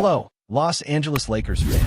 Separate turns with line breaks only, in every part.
Hello, Los Angeles Lakers fan.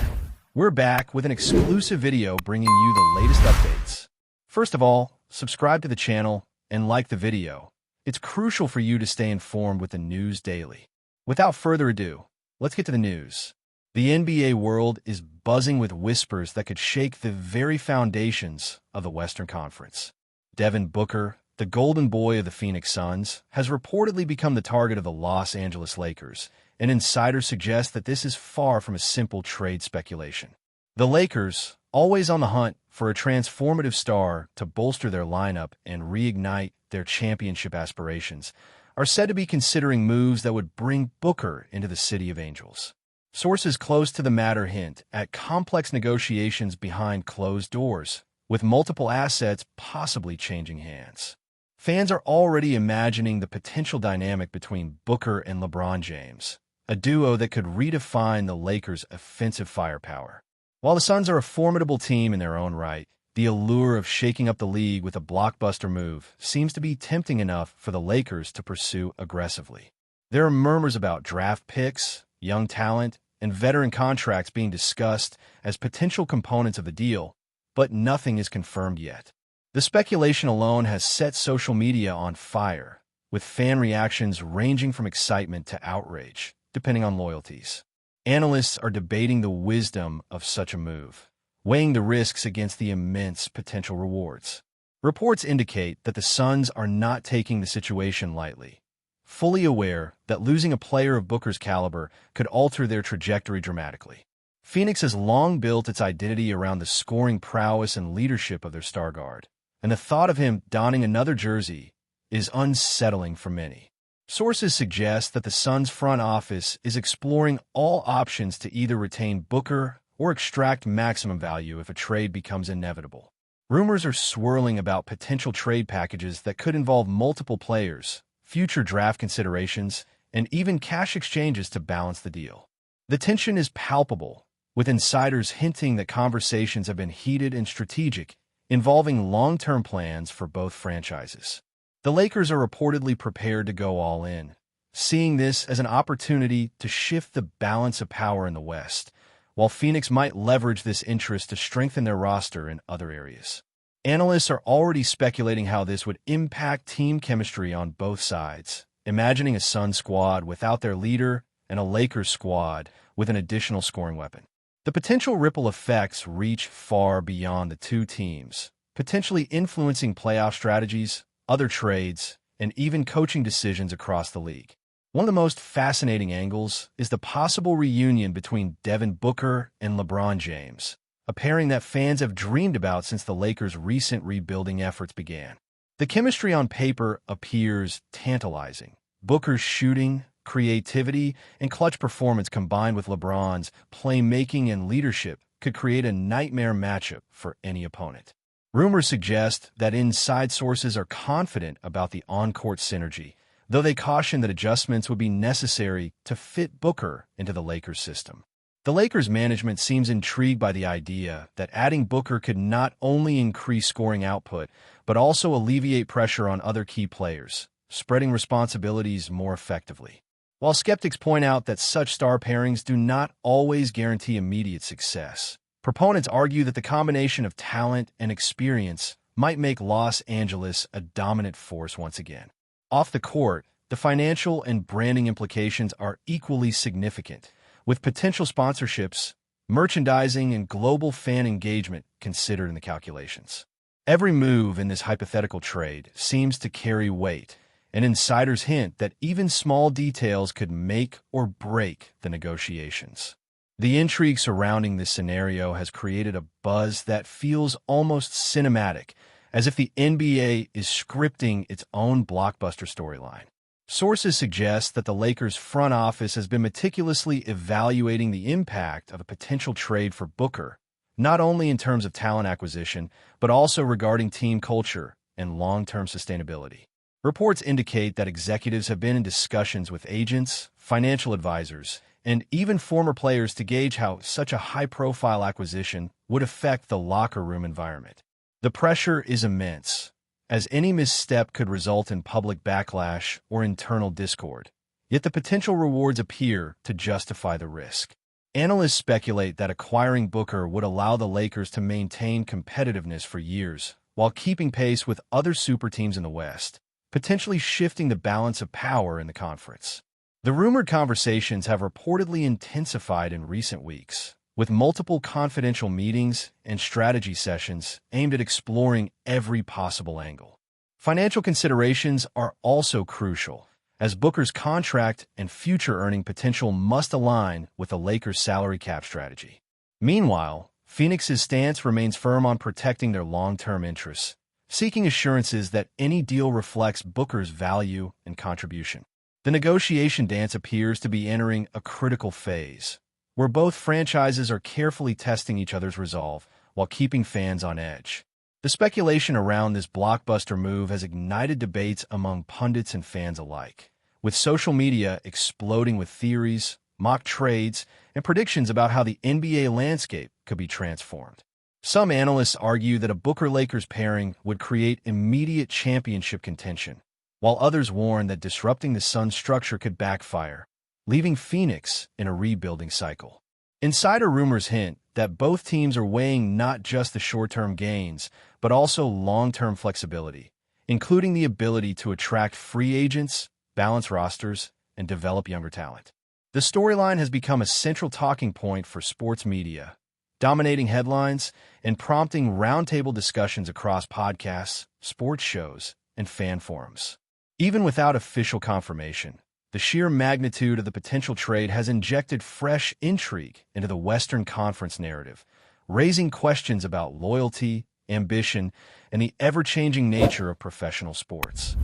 We're back with an exclusive video bringing you the latest updates. First of all, subscribe to the channel and like the video. It's crucial for you to stay informed with the news daily. Without further ado, let's get to the news. The NBA world is buzzing with whispers that could shake the very foundations of the Western Conference. Devin Booker, the golden boy of the Phoenix Suns, has reportedly become the target of the Los Angeles Lakers, and insiders suggest that this is far from a simple trade speculation. The Lakers, always on the hunt for a transformative star to bolster their lineup and reignite their championship aspirations, are said to be considering moves that would bring Booker into the City of Angels. Sources close to the matter hint at complex negotiations behind closed doors, with multiple assets possibly changing hands. Fans are already imagining the potential dynamic between Booker and LeBron James, a duo that could redefine the Lakers' offensive firepower. While the Suns are a formidable team in their own right, the allure of shaking up the league with a blockbuster move seems to be tempting enough for the Lakers to pursue aggressively. There are murmurs about draft picks, young talent, and veteran contracts being discussed as potential components of the deal, but nothing is confirmed yet. The speculation alone has set social media on fire, with fan reactions ranging from excitement to outrage, depending on loyalties. Analysts are debating the wisdom of such a move, weighing the risks against the immense potential rewards. Reports indicate that the Suns are not taking the situation lightly, fully aware that losing a player of Booker's caliber could alter their trajectory dramatically. Phoenix has long built its identity around the scoring prowess and leadership of their star guard, and the thought of him donning another jersey is unsettling for many. Sources suggest that the Suns' front office is exploring all options to either retain Booker or extract maximum value if a trade becomes inevitable. Rumors are swirling about potential trade packages that could involve multiple players, future draft considerations, and even cash exchanges to balance the deal. The tension is palpable, with insiders hinting that conversations have been heated and strategic, involving long-term plans for both franchises. The Lakers are reportedly prepared to go all in, seeing this as an opportunity to shift the balance of power in the West, while Phoenix might leverage this interest to strengthen their roster in other areas. Analysts are already speculating how this would impact team chemistry on both sides, imagining a Suns squad without their leader and a Lakers squad with an additional scoring weapon. The potential ripple effects reach far beyond the two teams, potentially influencing playoff strategies, other trades, and even coaching decisions across the league. One of the most fascinating angles is the possible reunion between Devin Booker and LeBron James, a pairing that fans have dreamed about since the Lakers' recent rebuilding efforts began. The chemistry on paper appears tantalizing. Booker's shooting, creativity, and clutch performance combined with LeBron's playmaking and leadership could create a nightmare matchup for any opponent. Rumors suggest that inside sources are confident about the on-court synergy, though they caution that adjustments would be necessary to fit Booker into the Lakers system. The Lakers management seems intrigued by the idea that adding Booker could not only increase scoring output, but also alleviate pressure on other key players, spreading responsibilities more effectively. While skeptics point out that such star pairings do not always guarantee immediate success, proponents argue that the combination of talent and experience might make Los Angeles a dominant force once again. Off the court, the financial and branding implications are equally significant, with potential sponsorships, merchandising, and global fan engagement considered in the calculations. Every move in this hypothetical trade seems to carry weight, and insiders hint that even small details could make or break the negotiations. The intrigue surrounding this scenario has created a buzz that feels almost cinematic, as if the NBA is scripting its own blockbuster storyline. Sources suggest that the Lakers' front office has been meticulously evaluating the impact of a potential trade for Booker, not only in terms of talent acquisition, but also regarding team culture and long-term sustainability. Reports indicate that executives have been in discussions with agents, financial advisors, and even former players to gauge how such a high-profile acquisition would affect the locker room environment. The pressure is immense, as any misstep could result in public backlash or internal discord. Yet the potential rewards appear to justify the risk. Analysts speculate that acquiring Booker would allow the Lakers to maintain competitiveness for years while keeping pace with other super teams in the West, potentially shifting the balance of power in the conference. The rumored conversations have reportedly intensified in recent weeks, with multiple confidential meetings and strategy sessions aimed at exploring every possible angle. Financial considerations are also crucial, as Booker's contract and future earning potential must align with the Lakers' salary cap strategy. Meanwhile, Phoenix's stance remains firm on protecting their long-term interests, seeking assurances that any deal reflects Booker's value and contribution. The negotiation dance appears to be entering a critical phase, where both franchises are carefully testing each other's resolve while keeping fans on edge. The speculation around this blockbuster move has ignited debates among pundits and fans alike, with social media exploding with theories, mock trades, and predictions about how the NBA landscape could be transformed. Some analysts argue that a Booker-Lakers pairing would create immediate championship contention, while others warn that disrupting the SUNS structure could backfire, leaving Phoenix in a rebuilding cycle. Insider rumors hint that both teams are weighing not just the short-term gains, but also long-term flexibility, including the ability to attract free agents, balance rosters, and develop younger talent. The storyline has become a central talking point for sports media, dominating headlines and prompting roundtable discussions across podcasts, sports shows, and fan forums. Even without official confirmation, the sheer magnitude of the potential trade has injected fresh intrigue into the Western Conference narrative, raising questions about loyalty, ambition, and the ever-changing nature of professional sports.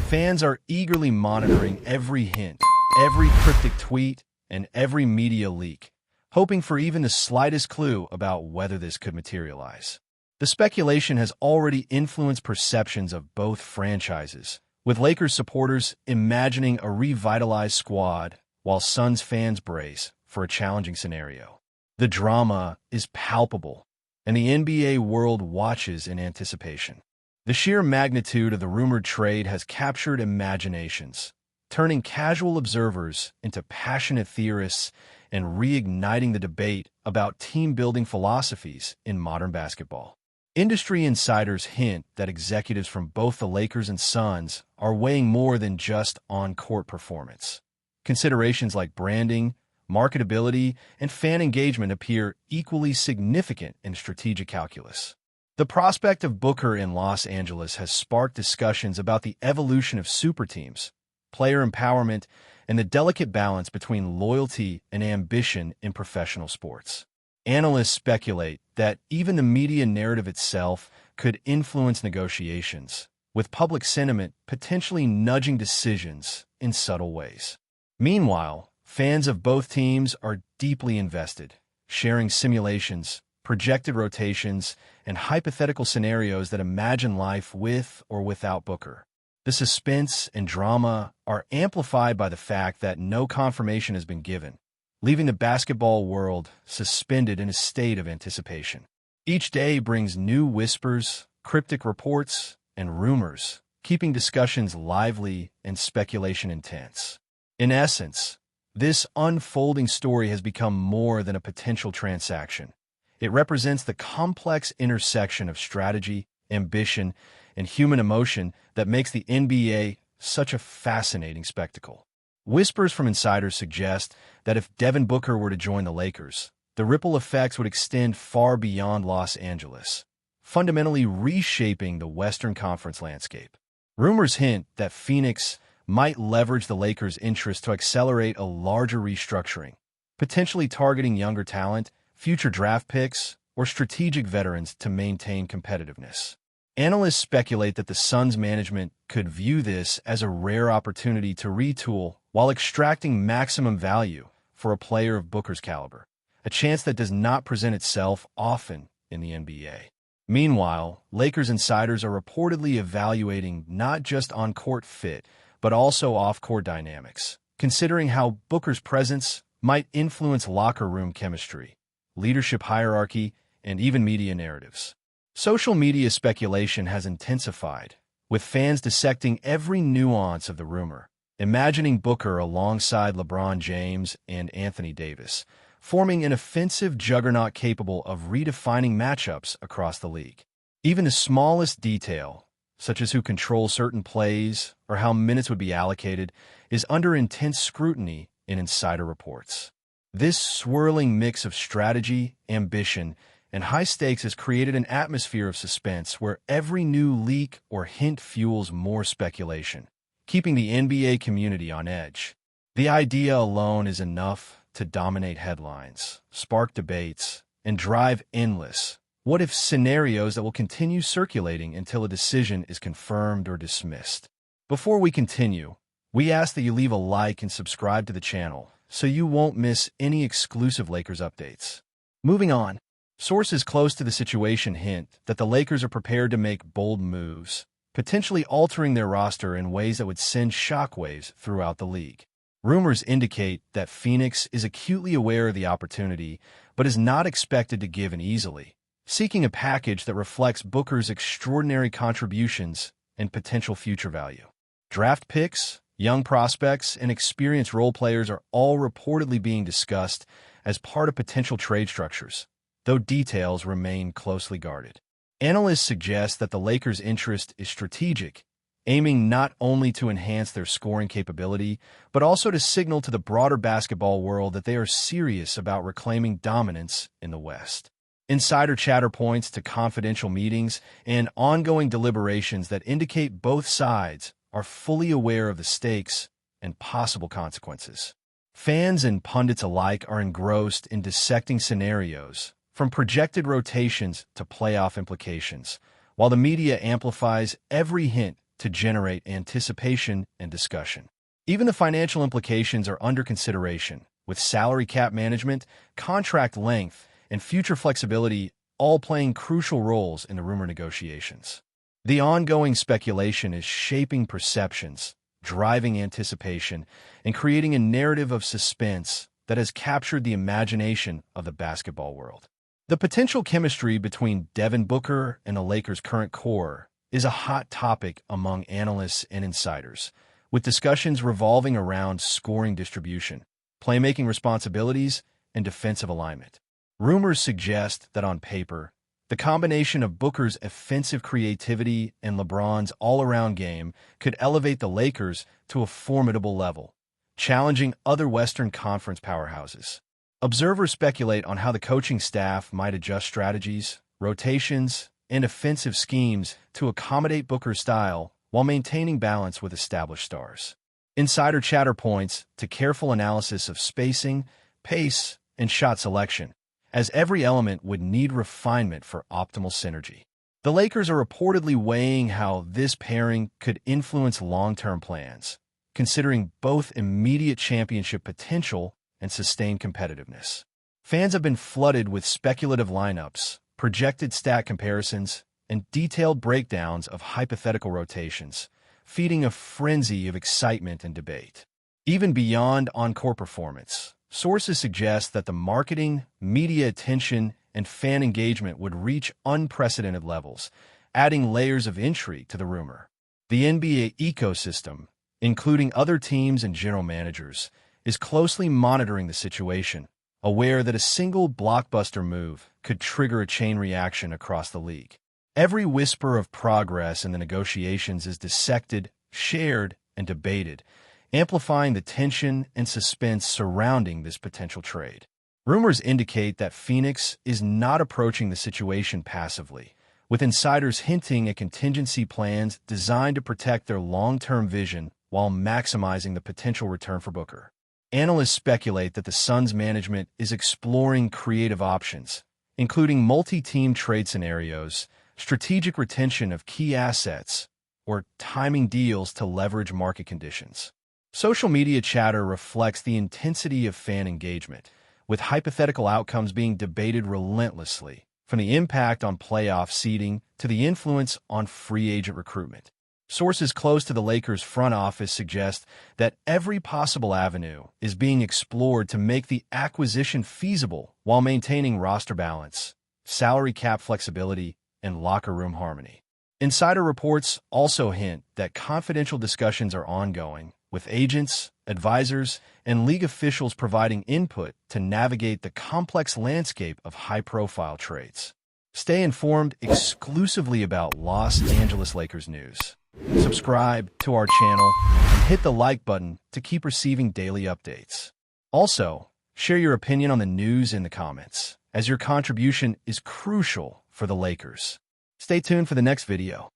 Fans are eagerly monitoring every hint, every cryptic tweet, and every media leak, hoping for even the slightest clue about whether this could materialize. The speculation has already influenced perceptions of both franchises, with Lakers supporters imagining a revitalized squad while Suns fans brace for a challenging scenario. The drama is palpable, and the NBA world watches in anticipation. The sheer magnitude of the rumored trade has captured imaginations, turning casual observers into passionate theorists and reigniting the debate about team-building philosophies in modern basketball. Industry insiders hint that executives from both the Lakers and Suns are weighing more than just on-court performance. Considerations like branding, marketability, and fan engagement appear equally significant in strategic calculus. The prospect of Booker in Los Angeles has sparked discussions about the evolution of superteams, player empowerment, and the delicate balance between loyalty and ambition in professional sports. Analysts speculate that even the media narrative itself could influence negotiations, with public sentiment potentially nudging decisions in subtle ways. Meanwhile, fans of both teams are deeply invested, sharing simulations, projected rotations, and hypothetical scenarios that imagine life with or without Booker. The suspense and drama are amplified by the fact that no confirmation has been given, leaving the basketball world suspended in a state of anticipation. Each day brings new whispers, cryptic reports, and rumors, keeping discussions lively and speculation intense. In essence, this unfolding story has become more than a potential transaction. It represents the complex intersection of strategy, ambition, and human emotion that makes the NBA such a fascinating spectacle. Whispers from insiders suggest that if Devin Booker were to join the Lakers, the ripple effects would extend far beyond Los Angeles, fundamentally reshaping the Western Conference landscape. Rumors hint that Phoenix might leverage the Lakers' interest to accelerate a larger restructuring, potentially targeting younger talent, future draft picks, or strategic veterans to maintain competitiveness. Analysts speculate that the Suns management could view this as a rare opportunity to retool while extracting maximum value for a player of Booker's caliber, a chance that does not present itself often in the NBA. Meanwhile, Lakers insiders are reportedly evaluating not just on-court fit, but also off-court dynamics, considering how Booker's presence might influence locker room chemistry, leadership hierarchy, and even media narratives. Social media speculation has intensified, with fans dissecting every nuance of the rumor, imagining Booker alongside LeBron James and Anthony Davis, forming an offensive juggernaut capable of redefining matchups across the league. Even the smallest detail, such as who controls certain plays or how minutes would be allocated, is under intense scrutiny in insider reports. This swirling mix of strategy, ambition, and high stakes has created an atmosphere of suspense where every new leak or hint fuels more speculation, keeping the NBA community on edge. The idea alone is enough to dominate headlines, spark debates, and drive endless what-if scenarios that will continue circulating until a decision is confirmed or dismissed. Before we continue, we ask that you leave a like and subscribe to the channel so you won't miss any exclusive Lakers updates. Moving on, sources close to the situation hint that the Lakers are prepared to make bold moves, potentially altering their roster in ways that would send shockwaves throughout the league. Rumors indicate that Phoenix is acutely aware of the opportunity, but is not expected to give in easily, seeking a package that reflects Booker's extraordinary contributions and potential future value. Draft picks, young prospects, and experienced role players are all reportedly being discussed as part of potential trade structures, though details remain closely guarded. Analysts suggest that the Lakers' interest is strategic, aiming not only to enhance their scoring capability, but also to signal to the broader basketball world that they are serious about reclaiming dominance in the West. Insider chatter points to confidential meetings and ongoing deliberations that indicate both sides are fully aware of the stakes and possible consequences. Fans and pundits alike are engrossed in dissecting scenarios, from projected rotations to playoff implications, while the media amplifies every hint to generate anticipation and discussion. Even the financial implications are under consideration, with salary cap management, contract length, and future flexibility all playing crucial roles in the rumor negotiations. The ongoing speculation is shaping perceptions, driving anticipation, and creating a narrative of suspense that has captured the imagination of the basketball world. The potential chemistry between Devin Booker and the Lakers' current core is a hot topic among analysts and insiders, with discussions revolving around scoring distribution, playmaking responsibilities, and defensive alignment. Rumors suggest that on paper, the combination of Booker's offensive creativity and LeBron's all-around game could elevate the Lakers to a formidable level, challenging other Western Conference powerhouses. Observers speculate on how the coaching staff might adjust strategies, rotations, and offensive schemes to accommodate Booker's style while maintaining balance with established stars. Insider chatter points to careful analysis of spacing, pace, and shot selection, as every element would need refinement for optimal synergy. The Lakers are reportedly weighing how this pairing could influence long-term plans, considering both immediate championship potential and sustained competitiveness. Fans have been flooded with speculative lineups, projected stat comparisons, and detailed breakdowns of hypothetical rotations, feeding a frenzy of excitement and debate. Even beyond on-court performance, sources suggest that the marketing, media attention, and fan engagement would reach unprecedented levels, adding layers of intrigue to the rumor. The NBA ecosystem, including other teams and general managers, is closely monitoring the situation, aware that a single blockbuster move could trigger a chain reaction across the league. Every whisper of progress in the negotiations is dissected, shared, and debated, amplifying the tension and suspense surrounding this potential trade. Rumors indicate that Phoenix is not approaching the situation passively, with insiders hinting at contingency plans designed to protect their long-term vision while maximizing the potential return for Booker. Analysts speculate that the Suns management is exploring creative options, including multi-team trade scenarios, strategic retention of key assets, or timing deals to leverage market conditions. Social media chatter reflects the intensity of fan engagement, with hypothetical outcomes being debated relentlessly, from the impact on playoff seeding to the influence on free agent recruitment. Sources close to the Lakers' front office suggest that every possible avenue is being explored to make the acquisition feasible while maintaining roster balance, salary cap flexibility, and locker room harmony. Insider reports also hint that confidential discussions are ongoing, with agents, advisors, and league officials providing input to navigate the complex landscape of high-profile trades. Stay informed exclusively about Los Angeles Lakers news. Subscribe to our channel and hit the like button to keep receiving daily updates. Also, share your opinion on the news in the comments, as your contribution is crucial for the Lakers. Stay tuned for the next video.